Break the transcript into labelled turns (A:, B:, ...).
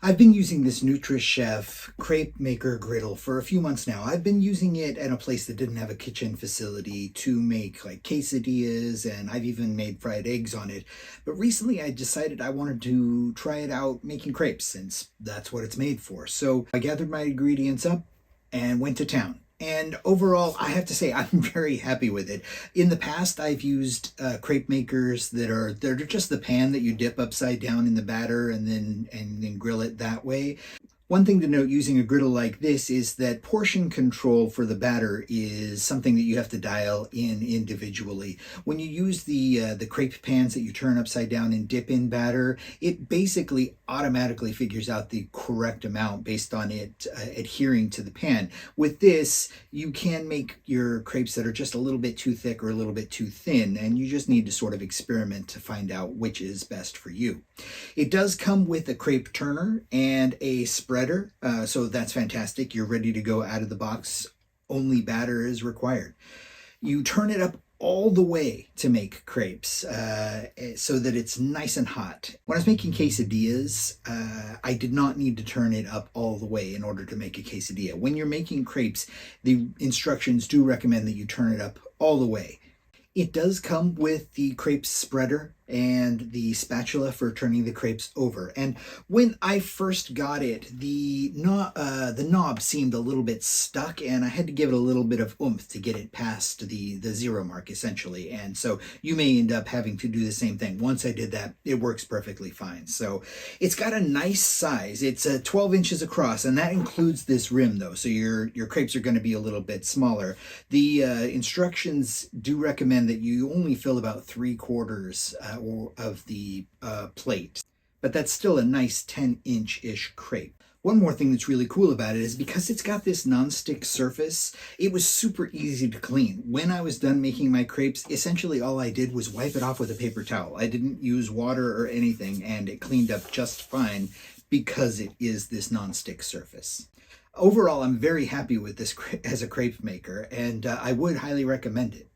A: I've been using this NutriChef crepe maker griddle for a few months now. I've been using it at a place that didn't have a kitchen facility to make like quesadillas, and I've even made fried eggs on it. But recently I decided I wanted to try it out making crepes, since that's what it's made for. So I gathered my ingredients up and went to town. And overall, I have to say I'm very happy with it. In the past, I've used crepe makers they're just the pan that you dip upside down in the batter and then grill it that way. One thing to note using a griddle like this is that portion control for the batter is something that you have to dial in individually. When you use the crepe pans that you turn upside down and dip in batter, it basically automatically figures out the correct amount based on it adhering to the pan. With this, you can make your crepes that are just a little bit too thick or a little bit too thin, and you just need to sort of experiment to find out which is best for you. It does come with a crepe turner and a spreader. So that's fantastic. You're ready to go out of the box. Only batter is required. You turn it up all the way to make crepes so that it's nice and hot. When I was making quesadillas, I did not need to turn it up all the way in order to make a quesadilla. When you're making crepes, the instructions do recommend that you turn it up all the way. It does come with the crepe spreader and the spatula for turning the crepes over. And when I first got it, the knob seemed a little bit stuck, and I had to give it a little bit of oomph to get it past the zero mark, essentially. And so you may end up having to do the same thing. Once I did that, it works perfectly fine. So it's got a nice size. It's 12 inches across, and that includes this rim, though. So your crepes are going to be a little bit smaller. The instructions do recommend that you only fill about 3/4 of the plate, but that's still a nice 10-inch-ish crepe. One more thing that's really cool about it is because it's got this nonstick surface, it was super easy to clean. When I was done making my crepes, essentially all I did was wipe it off with a paper towel. I didn't use water or anything, and it cleaned up just fine because it is this nonstick surface. Overall, I'm very happy with this as a crepe maker, and I would highly recommend it.